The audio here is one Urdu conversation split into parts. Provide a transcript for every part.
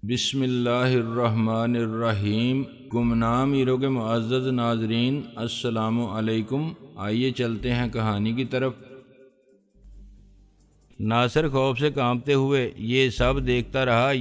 بسم اللہ الرحمن الرحیم۔ گمنام ہیرو کے معزز ناظرین، السلام علیکم۔ آئیے چلتے ہیں کہانی کی طرف۔ ناصر خوف سے کانپتے ہوئے یہ سب دیکھتا رہا۔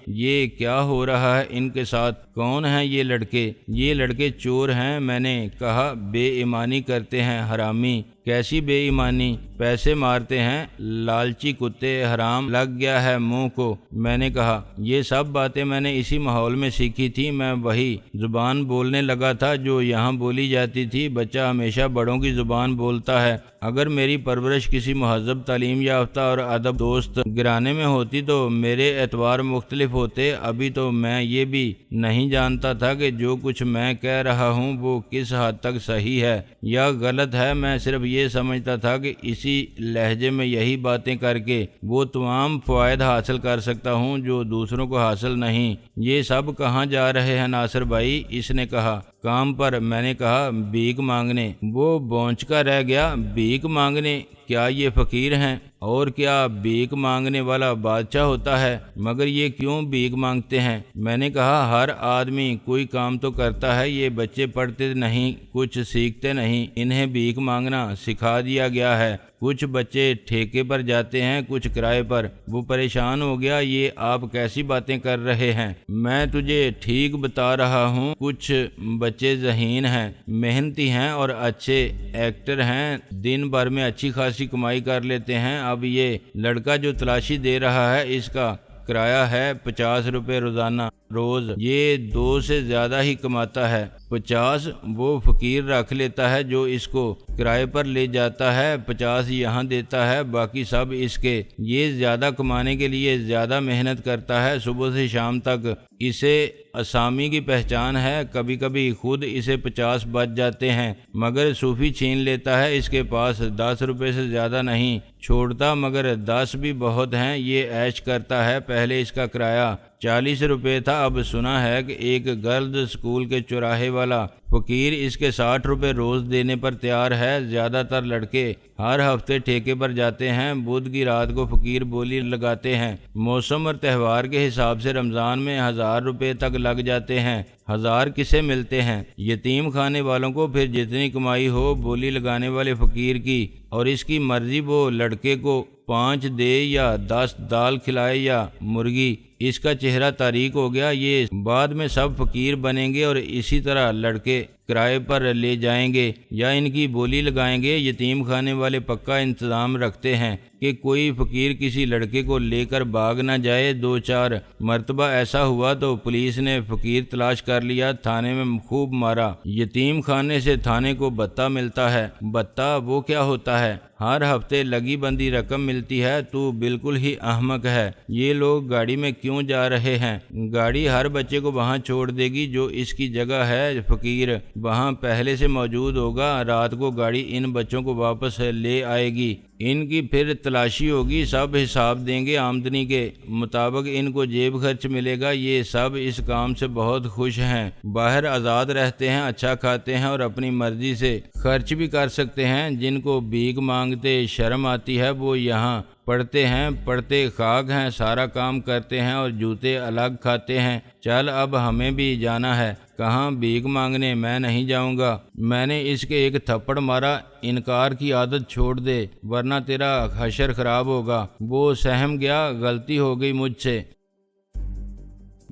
یہ کیا ہو رہا ہے ان کے ساتھ؟ کون ہیں یہ لڑکے؟ یہ لڑکے چور ہیں، میں نے کہا۔ بے ایمانی کرتے ہیں حرامی۔ کیسی بے ایمانی؟ پیسے مارتے ہیں، لالچی کتے، حرام لگ گیا ہے منہ کو، میں نے کہا۔ یہ سب باتیں میں نے اسی ماحول میں سیکھی تھی۔ میں وہی زبان بولنے لگا تھا جو یہاں بولی جاتی تھی۔ بچہ ہمیشہ بڑوں کی زبان بولتا ہے۔ اگر میری پرورش کسی مہذب، تعلیم یافتہ اور ادب دوست گھرانے میں ہوتی تو میرے اعتبار مختلف ہوتے۔ ابھی تو میں یہ بھی نہیں جانتا تھا کہ جو کچھ میں کہہ رہا ہوں وہ کس حد تک صحیح ہے یا غلط ہے۔ میں صرف یہ سمجھتا تھا کہ اسی لہجے میں یہی باتیں کر کے وہ تمام فوائد حاصل کر سکتا ہوں جو دوسروں کو حاصل نہیں۔ یہ سب کہاں جا رہے ہیں ناصر بھائی؟ اس نے کہا۔ کام پر، میں نے کہا۔ بھیک مانگنے؟ وہ بونچکا رہ گیا۔ بھیک مانگنے؟ کیا یہ فقیر ہیں؟ اور کیا بھیک مانگنے والا بادشاہ ہوتا ہے؟ مگر یہ کیوں بھیک مانگتے ہیں؟ میں نے کہا ہر آدمی کوئی کام تو کرتا ہے۔ یہ بچے پڑھتے نہیں، کچھ سیکھتے نہیں، انہیں بھیک مانگنا سکھا دیا گیا ہے۔ کچھ بچے ٹھیکے پر جاتے ہیں، کچھ کرائے پر۔ وہ پریشان ہو گیا۔ یہ آپ کیسی باتیں کر رہے ہیں؟ میں تجھے ٹھیک بتا رہا ہوں۔ کچھ بچے ذہین ہیں، محنتی ہیں اور اچھے ایکٹر ہیں، دن بھر میں اچھی خاصی کمائی کر لیتے ہیں۔ اب یہ لڑکا جو تلاشی دے رہا ہے، اس کا کرایہ ہے 50 روپے روزانہ روز۔ یہ 2 سے زیادہ ہی کماتا ہے۔ 50 وہ فقیر رکھ لیتا ہے جو اس کو کرائے پر لے جاتا ہے، 50 یہاں دیتا ہے، باقی سب اس کے۔ یہ زیادہ کمانے کے لیے زیادہ محنت کرتا ہے، صبح سے شام تک۔ اسے اسامی کی پہچان ہے۔ کبھی کبھی خود اسے 50 بچ جاتے ہیں، مگر صوفی چھین لیتا ہے۔ اس کے پاس 10 روپے سے زیادہ نہیں چھوڑتا، مگر 10 بھی بہت ہیں۔ یہ عیش کرتا ہے۔ پہلے اس کا کرایہ 40 روپے تھا، اب سنا ہے کہ ایک گرلز اسکول کے چوراہے والا فقیر اس کے 60 روپے روز دینے پر تیار ہے۔ زیادہ تر لڑکے ہر ہفتے ٹھیکے پر جاتے ہیں۔ بدھ کی رات کو فقیر بولی لگاتے ہیں۔ موسم اور تہوار کے حساب سے رمضان میں 1000 روپے تک لگ جاتے ہیں۔ 1000 کسے ملتے ہیں؟ یتیم خانے والوں کو۔ پھر جتنی کمائی ہو بولی لگانے والے فقیر کی، اور اس کی مرضی وہ لڑکے کو 5 دے یا 10 دال کھلائے یا مرغی۔ اس کا چہرہ تاریک ہو گیا۔ یہ بعد میں سب فقیر بنیں گے اور اسی طرح لڑکے کرائے پر لے جائیں گے یا ان کی بولی لگائیں گے۔ یتیم خانے والے پکا انتظام رکھتے ہیں کہ کوئی فقیر کسی لڑکے کو لے کر بھاگ نہ جائے۔ 2-4 مرتبہ ایسا ہوا تو پولیس نے فقیر تلاش کر لیا، تھانے میں خوب مارا۔ یتیم خانے سے تھانے کو بھتہ ملتا ہے۔ بھتہ وہ کیا ہوتا ہے؟ ہر ہفتے لگی بندی رقم ملتی ہے۔ تو بالکل ہی احمق ہے۔ یہ لوگ گاڑی میں کیوں جا رہے ہیں؟ گاڑی ہر بچے کو وہاں چھوڑ دے گی جو اس کی جگہ ہے۔ فقیر وہاں پہلے سے موجود ہوگا۔ رات کو گاڑی ان بچوں کو واپس لے آئے گی۔ ان کی پھر تلاشی ہوگی، سب حساب دیں گے، آمدنی کے مطابق ان کو جیب خرچ ملے گا۔ یہ سب اس کام سے بہت خوش ہیں۔ باہر آزاد رہتے ہیں، اچھا کھاتے ہیں اور اپنی مرضی سے خرچ بھی کر سکتے ہیں۔ جن کو بھیک مانگتے شرم آتی ہے وہ یہاں پڑھتے ہیں، پڑھتے خاک ہیں، سارا کام کرتے ہیں اور جوتے الگ کھاتے ہیں۔ چل اب ہمیں بھی جانا ہے۔ کہاں بھیک مانگنے؟ میں نہیں جاؤں گا۔ میں نے اس کے ایک تھپڑ مارا۔ انکار کی عادت چھوڑ دے ورنہ تیرا حشر خراب ہوگا۔ وہ سہم گیا، غلطی ہو گئی مجھ سے،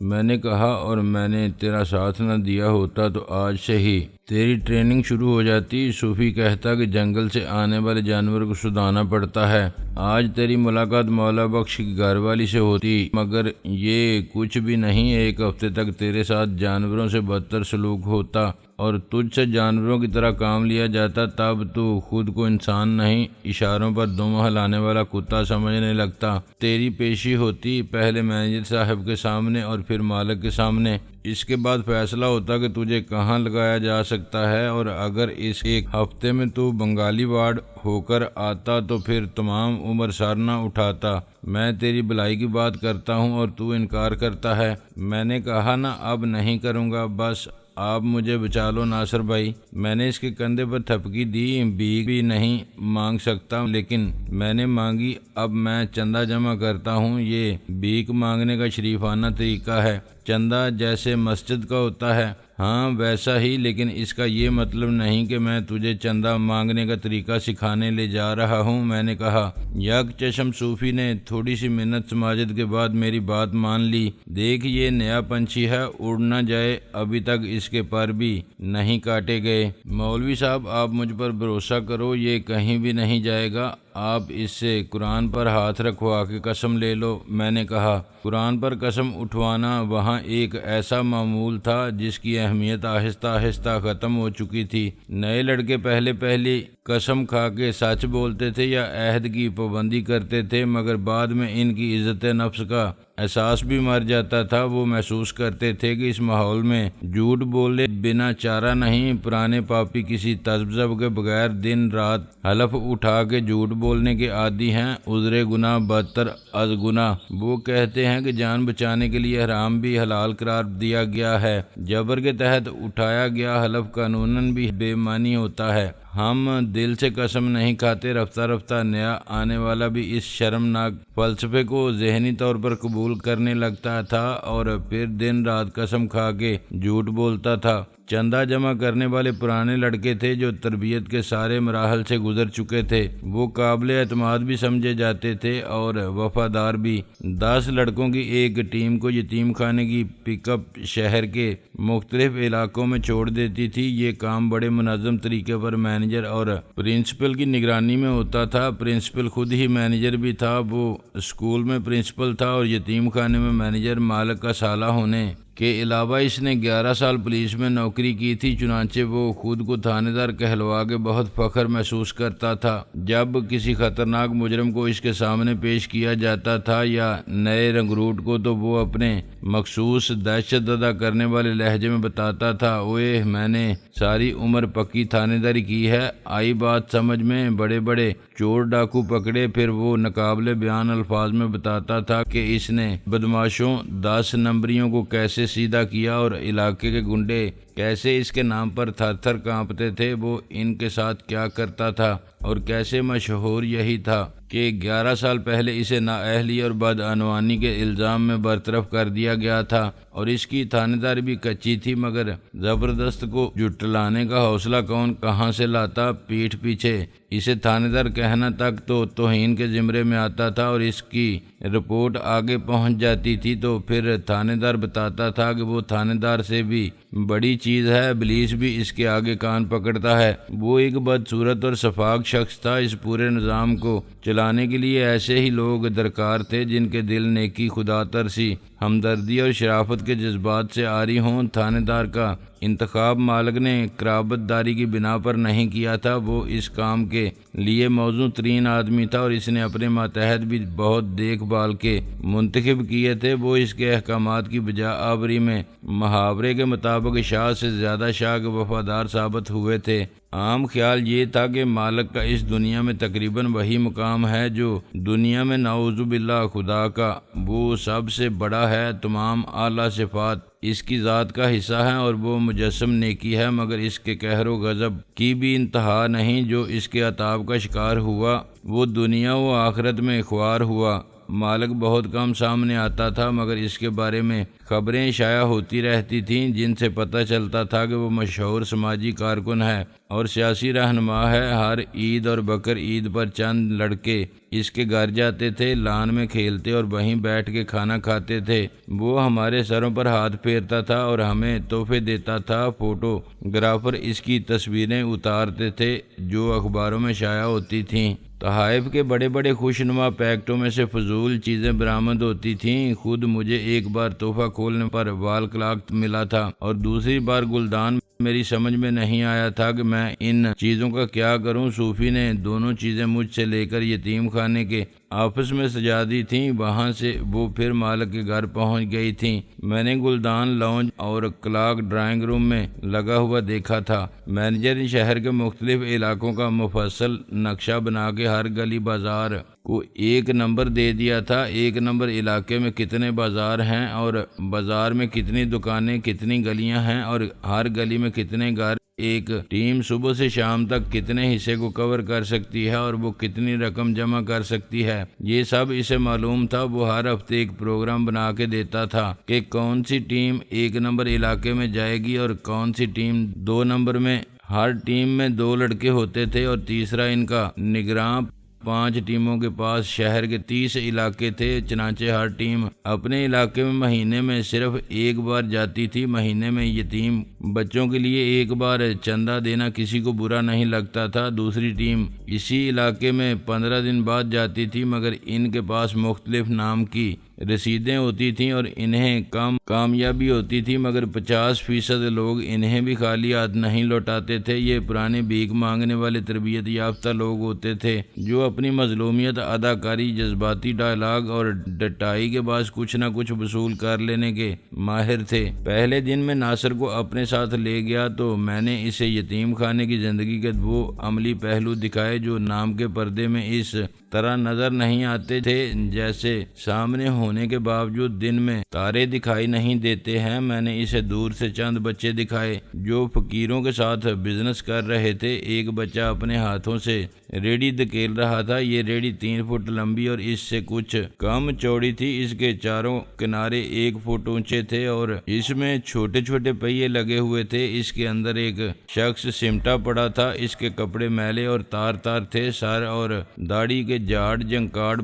میں نے کہا، اور میں نے تیرا ساتھ نہ دیا ہوتا تو آج سے ہی تیری ٹریننگ شروع ہو جاتی۔ صوفی کہتا کہ جنگل سے آنے والے جانور کو سدھانا پڑتا ہے۔ آج تیری ملاقات مولا بخش کی گھر والی سے ہوتی، مگر یہ کچھ بھی نہیں۔ 1 ہفتے تک تیرے ساتھ جانوروں سے بدتر سلوک ہوتا اور تجھ سے جانوروں کی طرح کام لیا جاتا، تب تو خود کو انسان نہیں، اشاروں پر دم ہلانے والا کتا سمجھنے لگتا۔ تیری پیشی ہوتی پہلے مینیجر صاحب کے سامنے اور پھر مالک کے سامنے۔ اس کے بعد فیصلہ ہوتا کہ تجھے کہاں لگایا جا سکتا ہے، اور اگر اس 1 ہفتے میں تو بنگالی وارڈ ہو کر آتا تو پھر تمام عمر سر نہ اٹھاتا۔ میں تیری بھلائی کی بات کرتا ہوں اور تو انکار کرتا ہے۔ میں نے کہا نا، اب نہیں کروں گا، بس آپ مجھے بچا لو ناصر بھائی۔ میں نے اس کے کندھے پر تھپکی دی، بھیک بھی نہیں مانگ سکتا لیکن میں نے مانگی، اب میں چندہ جمع کرتا ہوں۔ یہ بھیک مانگنے کا شریفانہ طریقہ ہے، چندہ جیسے مسجد کا ہوتا ہے، ہاں ویسا ہی، لیکن اس کا یہ مطلب نہیں کہ میں تجھے چندہ مانگنے کا طریقہ سکھانے لے جا رہا ہوں، میں نے کہا۔ یک چشم صوفی نے تھوڑی سی منت سماجت کے بعد میری بات مان لی۔ دیکھ یہ نیا پنچھی ہے، اڑ نہ جائے، ابھی تک اس کے پر بھی نہیں کاٹے گئے۔ مولوی صاحب آپ مجھ پر بھروسہ کرو، یہ کہیں بھی نہیں جائے گا، آپ اس سے قرآن پر ہاتھ رکھوا کے قسم لے لو، میں نے کہا۔ قرآن پر قسم اٹھوانا وہاں ایک ایسا معمول تھا جس کی اہمیت آہستہ آہستہ ختم ہو چکی تھی۔ نئے لڑکے پہلی قسم کھا کے سچ بولتے تھے یا عہد کی پابندی کرتے تھے، مگر بعد میں ان کی عزت نفس کا احساس بھی مر جاتا تھا۔ وہ محسوس کرتے تھے کہ اس ماحول میں جھوٹ بولے بنا چارہ نہیں۔ پرانے پاپی کسی تذبذب کے بغیر دن رات حلف اٹھا کے جھوٹ بولنے کے عادی ہیں، عذر گناہ بدتر از گناہ۔ وہ کہتے ہیں کہ جان بچانے کے لیے حرام بھی حلال قرار دیا گیا ہے، جبر کے تحت اٹھایا گیا حلف قانوناً بھی بے معنی ہوتا ہے۔ ہم دل سے قسم نہیں کھاتے، رفتہ رفتہ نیا آنے والا بھی اس شرمناک فلسفے کو ذہنی طور پر قبول کرنے لگتا تھا اور پھر دن رات قسم کھا کے جھوٹ بولتا تھا۔ چندہ جمع کرنے والے پرانے لڑکے تھے جو تربیت کے سارے مراحل سے گزر چکے تھے، وہ قابل اعتماد بھی سمجھے جاتے تھے اور وفادار بھی۔ 10 لڑکوں کی ایک ٹیم کو یتیم خانے کی پک اپ شہر کے مختلف علاقوں میں چھوڑ دیتی تھی۔ یہ کام بڑے منظم طریقے پر مینیجر اور پرنسپل کی نگرانی میں ہوتا تھا۔ پرنسپل خود ہی مینیجر بھی تھا، وہ اسکول میں پرنسپل تھا اور یتیم خانے میں مینیجر۔ مالک کا سالہ ہونے کے علاوہ اس نے 11 سال پولیس میں نوکری کی تھی، چنانچہ وہ خود کو تھانے دار کہلوا کے بہت فخر محسوس کرتا تھا۔ جب کسی خطرناک مجرم کو اس کے سامنے پیش کیا جاتا تھا یا نئے رنگروٹ کو، تو وہ اپنے مخصوص دہشت زدہ کرنے والے لہجے میں بتاتا تھا، اوئے میں نے ساری عمر پکی تھانے داری کی ہے، آئی بات سمجھ میں، بڑے بڑے چور ڈاکو پکڑے۔ پھر وہ ناقابل بیان الفاظ میں بتاتا تھا کہ اس نے بدماشوں 10 نمبریوں کو کیسے سیدھا کیا اور علاقے کے گنڈے کیسے اس کے نام پر تھر تھر کانپتے تھے، وہ ان کے ساتھ کیا کرتا تھا اور کیسے مشہور یہی تھا کہ 11 سال پہلے اسے نااہلی اور بدعنوانی کے الزام میں برطرف کر دیا گیا تھا اور اس کی تھانے داری بھی کچی تھی، مگر زبردست کو جٹلانے کا حوصلہ کون کہاں سے لاتا۔ پیٹھ پیچھے اسے تھانے دار کہنا تک تو توہین کے زمرے میں آتا تھا اور اس کی رپورٹ آگے پہنچ جاتی تھی تو پھر تھانے دار بتاتا تھا کہ وہ تھانے دار سے بھی بڑی چیز ہے، ابلیس بھی اس کے آگے کان پکڑتا ہے۔ وہ ایک بدصورت اور شفاق شخص تھا۔ اس پورے نظام کو چلانے کے لیے ایسے ہی لوگ درکار تھے جن کے دل نیکی، خدا ترسی، ہمدردی اور شرافت کے جذبات سے عاری ہوں۔ تھانے دار کا انتخاب مالک نے قرابت داری کی بنا پر نہیں کیا تھا، وہ اس کام کے لیے موزوں ترین آدمی تھا اور اس نے اپنے ماتحت بھی بہت دیکھ بھال کے منتخب کیے تھے۔ وہ اس کے احکامات کی بجا آوری میں محاورے کے مطابق شاہ سے زیادہ شاہ کے وفادار ثابت ہوئے تھے۔ عام خیال یہ تھا کہ مالک کا اس دنیا میں تقریباً وہی مقام ہے جو دنیا میں نعوذ باللہ خدا کا وہ سب سے بڑا ہے۔ تمام اعلیٰ صفات اس کی ذات کا حصہ ہیں اور وہ مجسم نیکی ہے، مگر اس کے قہر و غضب کی بھی انتہا نہیں۔ جو اس کے عطاب کا شکار ہوا وہ دنیا و آخرت میں خوار ہوا۔ مالک بہت کم سامنے آتا تھا، مگر اس کے بارے میں خبریں شائع ہوتی رہتی تھیں جن سے پتہ چلتا تھا کہ وہ مشہور سماجی کارکن ہے اور سیاسی رہنما ہے۔ ہر عید اور بقر عید پر چند لڑکے اس کے گھر جاتے تھے، لان میں کھیلتے اور وہیں بیٹھ کے کھانا کھاتے تھے۔ وہ ہمارے سروں پر ہاتھ پھیرتا تھا اور ہمیں تحفے دیتا تھا۔ فوٹو گرافر اس کی تصویریں اتارتے تھے جو اخباروں میں شائع ہوتی تھیں۔ تحائف کے بڑے بڑے خوشنما پیکٹوں میں سے فضول چیزیں برآمد ہوتی تھیں۔ خود مجھے ایک بار تحفہ کھولنے پر وال کلاک ملا تھا اور دوسری بار گلدان۔ میری سمجھ میں نہیں آیا تھا کہ میں ان چیزوں کا کیا کروں۔ صوفی نے دونوں چیزیں مجھ سے لے کر یتیم خانے کے آپس میں سجا دی تھیں۔ وہاں سے وہ پھر مالک کے گھر پہنچ گئی تھیں۔ میں نے گلدان لاؤنج اور کلاک ڈرائنگ روم میں لگا ہوا دیکھا تھا۔ مینیجر نے شہر کے مختلف علاقوں کا مفصل نقشہ بنا کے ہر گلی بازار کو ایک نمبر دے دیا تھا۔ ایک نمبر علاقے میں کتنے بازار ہیں اور بازار میں کتنی دکانیں، کتنی گلیاں ہیں اور ہر گلی میں کتنے گھر۔ ایک ٹیم صبح سے شام تک کتنے حصے کو کور کر سکتی ہے اور وہ کتنی رقم جمع کر سکتی ہے، یہ سب اسے معلوم تھا۔ وہ ہر ہفتے ایک پروگرام بنا کے دیتا تھا کہ کون سی ٹیم ایک نمبر علاقے میں جائے گی اور کون سی ٹیم 2 نمبر میں۔ ہر ٹیم میں 2 لڑکے ہوتے تھے اور تیسرا ان کا نگراں۔ 5 ٹیموں کے پاس شہر کے 30 علاقے تھے، چنانچہ ہر ٹیم اپنے علاقے میں مہینے میں صرف ایک بار جاتی تھی۔ مہینے میں یتیم بچوں کے لیے ایک بار چندہ دینا کسی کو برا نہیں لگتا تھا۔ دوسری ٹیم اسی علاقے میں 15 دن بعد جاتی تھی، مگر ان کے پاس مختلف نام کی رسیدیں ہوتی تھیں اور انہیں کم کامیابی ہوتی تھی، مگر 50% لوگ انہیں بھی خالی ہاتھ نہیں لوٹاتے تھے۔ یہ پرانے بھیک مانگنے والے تربیت یافتہ لوگ ہوتے تھے جو اپنی مظلومیت، اداکاری، جذباتی ڈائلاگ اور ڈٹائی کے بعد کچھ نہ کچھ وصول کر لینے کے ماہر تھے۔ پہلے دن میں ناصر کو اپنے ساتھ لے گیا تو میں نے اسے یتیم خانے کی زندگی کے وہ عملی پہلو دکھائے جو نام کے پردے میں اس طرح نظر نہیں آتے تھے، جیسے سامنے ہونے کے باوجود دن میں تارے دکھائی نہیں دیتے ہیں۔ میں نے اسے دور سے چند بچے دکھائے جو فقیروں کے ساتھ بزنس کر رہے تھے۔ ایک بچہ اپنے ہاتھوں سے ریڑھی دھکیل رہا تھا۔ یہ ریڑھی 3 فٹ لمبی اور اس سے کچھ کم چوڑی تھی۔ اس کے چاروں کنارے 1 فٹ اونچے تھے اور اس میں چھوٹے چھوٹے پہیے لگے ہوئے تھے۔ اس کے اندر ایک شخص سمٹا پڑا تھا۔ اس کے کپڑے میلے اور تار تار تھے۔ سر اور داڑھی کے جھاڑ جنکاڑ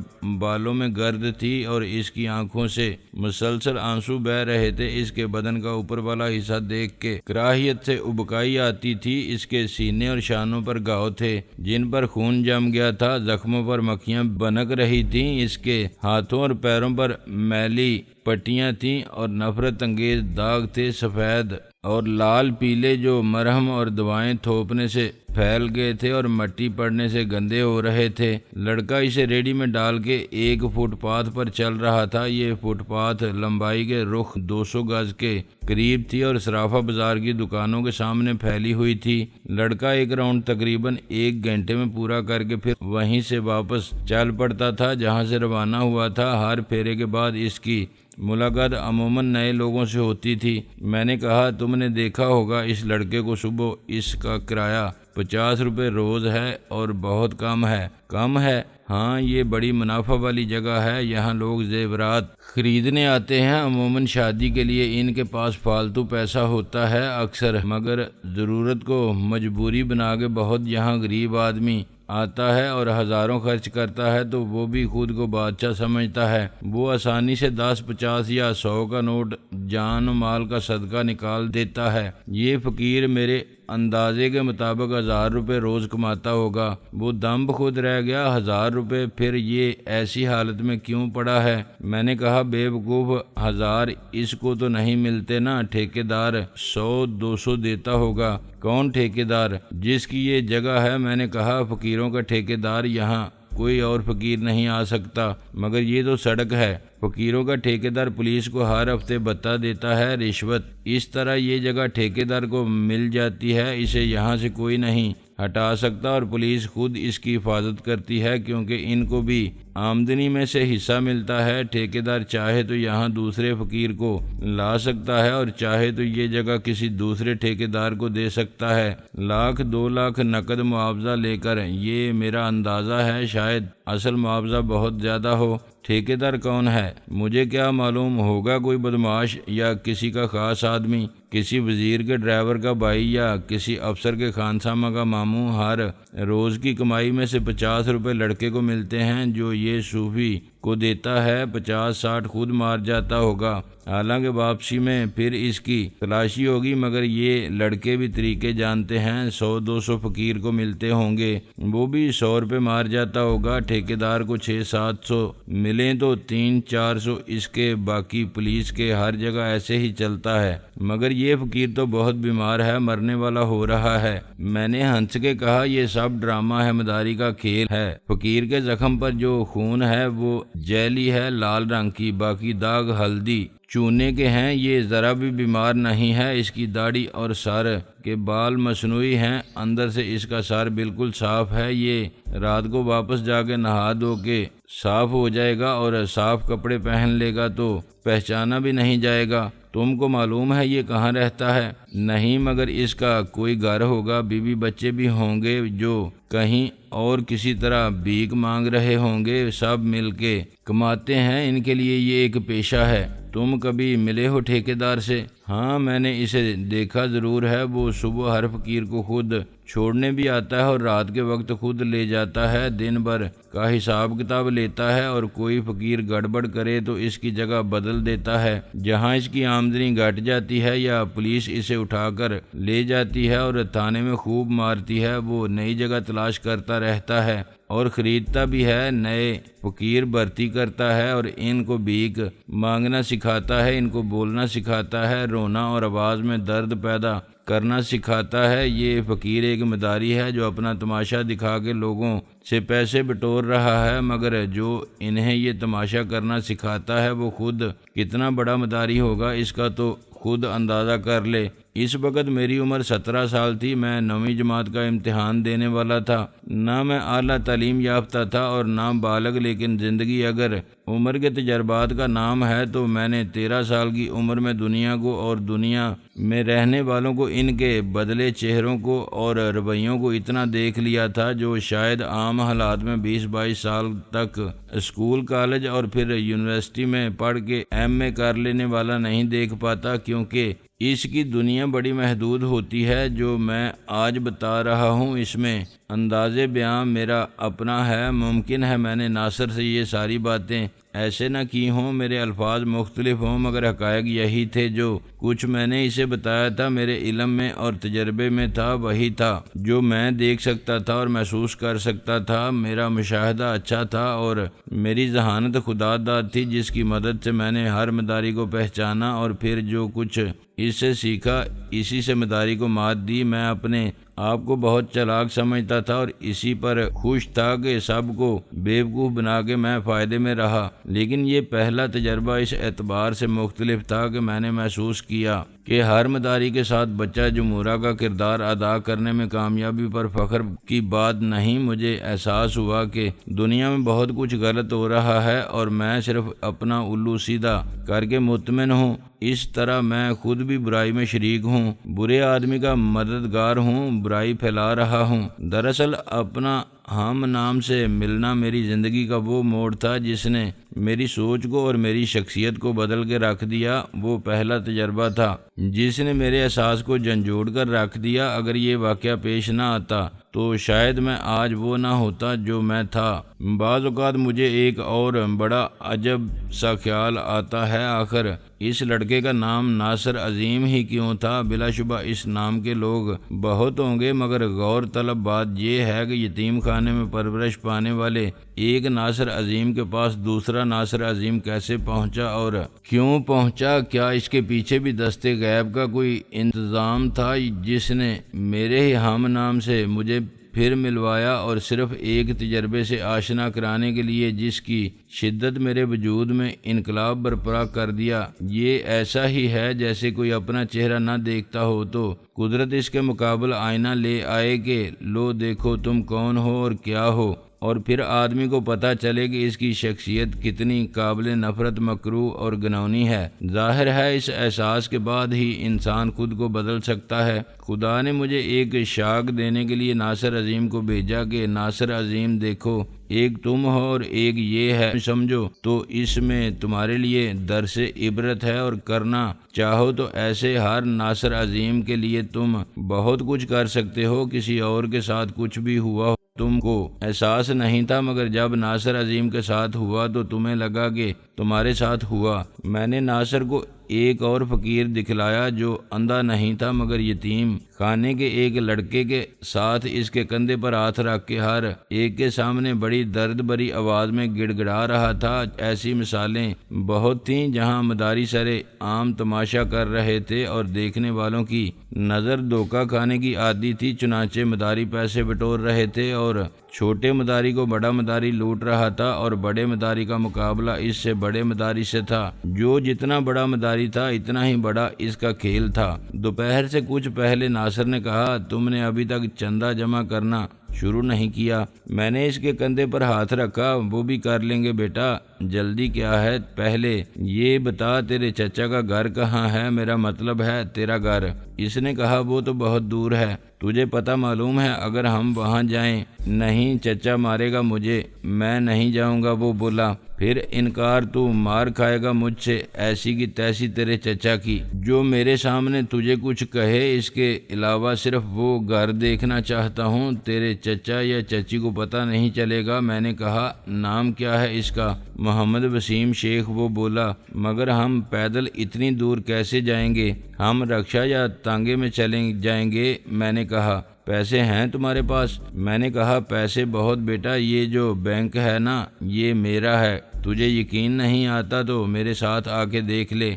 بالوں میں گرد تھی اور اس کی آنکھوں سے مسلسل آنسو بہہ رہے تھے۔ اس کے بدن کا اوپر والا حصہ دیکھ کے کراہیت سے ابکائی آتی تھی۔ اس کے سینے اور شانوں پر گھاؤ تھے جن پر خون جم گیا تھا۔ زخموں پر مکھیاں بنک رہی تھیں۔ اس کے ہاتھوں اور پیروں پر میلی پٹیاں تھیں اور نفرت انگیز داغ تھے، سفید اور لال پیلے، جو مرہم اور دوائیں تھوپنے سے پھیل گئے تھے اور مٹی پڑنے سے گندے ہو رہے تھے۔ لڑکا اسے ریڑھی میں ڈال کے ایک فٹ پاتھ پر چل رہا تھا۔ یہ فٹ پاتھ لمبائی کے رخ 200 گز کے قریب تھی اور صرافہ بازار کی دکانوں کے سامنے پھیلی ہوئی تھی۔ لڑکا ایک راؤنڈ تقریباً 1 گھنٹے میں پورا کر کے پھر وہیں سے واپس چل پڑتا تھا جہاں سے روانہ ہوا تھا۔ ہر پھیرے کے بعد اس کی ملاقات عموماً نئے لوگوں سے ہوتی تھی۔ میں نے کہا، تم نے دیکھا ہوگا اس لڑکے کو، صبح اس کا کرایہ 50 روپے روز ہے اور بہت کم ہے۔ کم ہے؟ ہاں، یہ بڑی منافع والی جگہ ہے۔ یہاں لوگ زیورات خریدنے آتے ہیں، عموماً شادی کے لیے۔ ان کے پاس فالتو پیسہ ہوتا ہے اکثر، مگر ضرورت کو مجبوری بنا کے بہت یہاں غریب آدمی آتا ہے اور ہزاروں خرچ کرتا ہے تو وہ بھی خود کو بادشاہ سمجھتا ہے۔ وہ آسانی سے 10، 50 یا 100 کا نوٹ جان و مال کا صدقہ نکال دیتا ہے۔ یہ فقیر میرے اندازے کے مطابق 1000 روپے روز کماتا ہوگا۔ وہ دم بخود رہ گیا۔ 1000 روپے؟ پھر یہ ایسی حالت میں کیوں پڑا ہے؟ میں نے کہا، بے وقوف، 1000 اس کو تو نہیں ملتے نا، ٹھیکیدار 100، 200 دیتا ہوگا۔ کون ٹھیکیدار؟ جس کی یہ جگہ ہے۔ میں نے کہا، فقیروں کا ٹھیکیدار یہاں کوئی اور فقیر نہیں آ سکتا، مگر یہ تو سڑک ہے۔ فقیروں کا ٹھیکیدار پولیس کو ہر ہفتے بھتہ دیتا ہے، رشوت۔ اس طرح یہ جگہ ٹھیکیدار کو مل جاتی ہے، اسے یہاں سے کوئی نہیں ہٹا سکتا اور پولیس خود اس کی حفاظت کرتی ہے کیونکہ ان کو بھی آمدنی میں سے حصہ ملتا ہے۔ ٹھیکیدار چاہے تو یہاں دوسرے فقیر کو لا سکتا ہے اور چاہے تو یہ جگہ کسی دوسرے ٹھیکیدار کو دے سکتا ہے، 1,00,000 2,00,000 نقد معاوضہ لے کر۔ یہ میرا اندازہ ہے، شاید اصل معاوضہ بہت زیادہ ہو۔ ٹھیکیدار کون ہے؟ مجھے کیا معلوم، ہوگا کوئی بدمعاش یا کسی کا خاص آدمی، کسی وزیر کے ڈرائیور کا بھائی یا کسی افسر کے خانسامہ کا ماموں۔ ہر روز کی کمائی میں سے 50 روپے لڑکے کو ملتے ہیں جو یہ صوفی کو دیتا ہے 50-60 خود مار جاتا ہوگا، حالانکہ واپسی میں پھر اس کی تلاشی ہوگی، مگر یہ لڑکے بھی طریقے جانتے ہیں، 100-200 فقیر کو ملتے ہوں گے، وہ بھی 100 روپے مار جاتا ہوگا، ٹھیکیدار کو 600-700 ملیں تو 300-400 اس کے، باقی پولیس کے، ہر جگہ ایسے ہی چلتا ہے۔ مگر یہ فقیر تو بہت بیمار ہے، مرنے والا ہو رہا ہے۔ میں نے ہنس کے کہا یہ سب ڈرامہ ہے، مداری کا کھیل ہے، فقیر کے زخم پر جو خون ہے وہ جیلی ہے، لال رنگ کی، باقی داغ ہلدی چونے کے ہیں، یہ ذرا بھی بیمار نہیں ہے، اس کی داڑھی اور سر کے بال مصنوعی ہیں، اندر سے اس کا سر بالکل صاف ہے، یہ رات کو واپس جا کے نہا دھو کے صاف ہو جائے گا اور صاف کپڑے پہن لے گا تو پہچانا بھی نہیں جائے گا۔ تم کو معلوم ہے یہ کہاں رہتا ہے؟ نہیں، مگر اس کا کوئی گھر ہوگا، بیوی بچے بھی ہوں گے جو کہیں اور کسی طرح بھیک مانگ رہے ہوں گے، سب مل کے کماتے ہیں، ان کے لیے یہ ایک پیشہ ہے۔ تم کبھی ملے ہو ٹھیکیدار سے؟ ہاں، میں نے اسے دیکھا ضرور ہے، وہ صبح ہر فقیر کو خود چھوڑنے بھی آتا ہے اور رات کے وقت خود لے جاتا ہے، دن بھر کا حساب کتاب لیتا ہے، اور کوئی فقیر گڑبڑ کرے تو اس کی جگہ بدل دیتا ہے، جہاں اس کی آمدنی گھٹ جاتی ہے یا پولیس اسے اٹھا کر لے جاتی ہے اور تھانے میں خوب مارتی ہے، وہ نئی جگہ تلاش کرتا رہتا ہے اور خریدتا بھی ہے، نئے فقیر بھرتی کرتا ہے اور ان کو بھیک مانگنا سکھاتا ہے، ان کو بولنا سکھاتا ہے، رونا اور آواز میں درد پیدا کرنا سکھاتا ہے۔ یہ فقیر ایک مداری ہے جو اپنا تماشا دکھا کے لوگوں سے پیسے بٹور رہا ہے، مگر جو انہیں یہ تماشا کرنا سکھاتا ہے وہ خود کتنا بڑا مداری ہوگا، اس کا تو خود اندازہ کر لے۔ اس وقت میری عمر 17 سال تھی، میں 9ویں جماعت کا امتحان دینے والا تھا، نہ میں اعلیٰ تعلیم یافتہ تھا اور نہ بالغ، لیکن زندگی اگر عمر کے تجربات کا نام ہے تو میں نے 13 سال کی عمر میں دنیا کو اور دنیا میں رہنے والوں کو، ان کے بدلے چہروں کو اور رویوں کو اتنا دیکھ لیا تھا جو شاید عام حالات میں 20-22 سال تک اسکول، کالج اور پھر یونیورسٹی میں پڑھ کے ایم اے کر لینے والا نہیں دیکھ پاتا، کیونکہ اس کی دنیا بڑی محدود ہوتی ہے۔ جو میں آج بتا رہا ہوں اس میں انداز بیان میرا اپنا ہے، ممکن ہے میں نے ناصر سے یہ ساری باتیں ایسے نہ کی ہوں، میرے الفاظ مختلف ہوں، مگر حقائق یہی تھے، جو کچھ میں نے اسے بتایا تھا میرے علم میں اور تجربے میں تھا، وہی تھا جو میں دیکھ سکتا تھا اور محسوس کر سکتا تھا، میرا مشاہدہ اچھا تھا اور میری ذہانت خدا داد تھی، جس کی مدد سے میں نے ہر مداری کو پہچانا اور پھر جو کچھ اس سے سیکھا اسی سے مداری کو مات دی۔ میں اپنے آپ کو بہت چالاک سمجھتا تھا اور اسی پر خوش تھا کہ سب کو بیوقوف بنا کے میں فائدے میں رہا، لیکن یہ پہلا تجربہ اس اعتبار سے مختلف تھا کہ میں نے محسوس کیا کہ ہر مداری کے ساتھ بچہ جمہوریہ کا کردار ادا کرنے میں کامیابی پر فخر کی بات نہیں۔ مجھے احساس ہوا کہ دنیا میں بہت کچھ غلط ہو رہا ہے اور میں صرف اپنا الو سیدھا کر کے مطمئن ہوں، اس طرح میں خود بھی برائی میں شریک ہوں، برے آدمی کا مددگار ہوں، برائی پھیلا رہا ہوں۔ دراصل اپنا ہم نام سے ملنا میری زندگی کا وہ موڑ تھا جس نے میری سوچ کو اور میری شخصیت کو بدل کے رکھ دیا، وہ پہلا تجربہ تھا جس نے میرے احساس کو جھنجھوڑ کر رکھ دیا۔ اگر یہ واقعہ پیش نہ آتا تو شاید میں آج وہ نہ ہوتا جو میں تھا۔ بعض اوقات مجھے ایک اور بڑا عجب سا خیال آتا ہے، آخر اس لڑکے کا نام ناصر عظیم ہی کیوں تھا؟ بلا شبہ اس نام کے لوگ بہت ہوں گے، مگر غور طلب بات یہ ہے کہ یتیم خانے میں پرورش پانے والے ایک ناصر عظیم کے پاس دوسرا ناصر عظیم کیسے پہنچا اور کیوں پہنچا؟ کیا اس کے پیچھے بھی دستے غیب کا کوئی انتظام تھا جس نے میرے ہی ہم نام سے مجھے پھر ملوایا اور صرف ایک تجربے سے آشنا کرانے کے لیے جس کی شدت میرے وجود میں انقلاب برپا کر دیا؟ یہ ایسا ہی ہے جیسے کوئی اپنا چہرہ نہ دیکھتا ہو تو قدرت اس کے مقابل آئینہ لے آئے کہ لو دیکھو تم کون ہو اور کیا ہو، اور پھر آدمی کو پتہ چلے کہ اس کی شخصیت کتنی قابل نفرت، مکروہ اور گھناؤنی ہے۔ ظاہر ہے اس احساس کے بعد ہی انسان خود کو بدل سکتا ہے۔ خدا نے مجھے ایک شاخ دینے کے لیے ناصر عظیم کو بھیجا کہ ناصر عظیم دیکھو، ایک تم ہو اور ایک یہ ہے، سمجھو تو اس میں تمہارے لیے درس عبرت ہے، اور کرنا چاہو تو ایسے ہر ناصر عظیم کے لیے تم بہت کچھ کر سکتے ہو۔ کسی اور کے ساتھ کچھ بھی ہوا ہو تم کو احساس نہیں تھا، مگر جب ناصر عظیم کے ساتھ ہوا تو تمہیں لگا کہ تمہارے ساتھ ہوا۔ میں نے ناصر کو ایک اور فقیر دکھلایا جو اندھا نہیں تھا مگر یتیم خانے کے ایک لڑکے کے ساتھ اس کے کندھے پر ہاتھ رکھ کے ہر ایک کے سامنے بڑی درد بھری آواز میں گڑ گڑا رہا تھا۔ ایسی مثالیں بہت تھیں جہاں مداری سرے عام تماشا کر رہے تھے اور دیکھنے والوں کی نظر دھوکہ کھانے کی عادی تھی، چنانچہ مداری پیسے بٹور رہے تھے اور چھوٹے مداری کو بڑا مداری لوٹ رہا تھا، اور بڑے مداری کا مقابلہ اس سے بڑے مداری سے تھا، جو جتنا بڑا مداری تھا اتنا ہی بڑا اس کا کھیل تھا۔ دوپہر سے کچھ پہلے ناصر نے کہا، تم نے ابھی تک چندہ جمع کرنا شروع نہیں کیا؟ میں نے اس کے کندھے پر ہاتھ رکھا، وہ بھی کر لیں گے بیٹا، جلدی کیا ہے؟ پہلے یہ بتا تیرے چچا کا گھر کہاں ہے، میرا مطلب ہے تیرا گھر۔ اس نے کہا، وہ تو بہت دور ہے، تجھے پتہ معلوم ہے اگر ہم وہاں جائیں؟ نہیں، چچا مارے گا مجھے، میں نہیں جاؤں گا، وہ بولا۔ پھر انکار، تو مار کھائے گا مجھ سے، ایسی کی تیسی تیرے چچا کی، جو میرے سامنے تجھے کچھ کہے۔ اس کے علاوہ صرف وہ گھر دیکھنا چاہتا ہوں، تیرے چچا یا چچی کو پتہ نہیں چلے گا۔ میں نے کہا، نام کیا ہے اس کا؟ محمد وسیم شیخ، وہ بولا۔ مگر ہم پیدل اتنی دور کیسے جائیں گے؟ ہم رکشا یا تانگے میں چلیں جائیں گے۔ میں نے کہا، پیسے ہیں تمہارے پاس؟ میں نے کہا، پیسے بہت بیٹا، یہ جو بینک ہے نا، یہ میرا ہے، تجھے یقین نہیں آتا تو میرے ساتھ آ کے دیکھ لے۔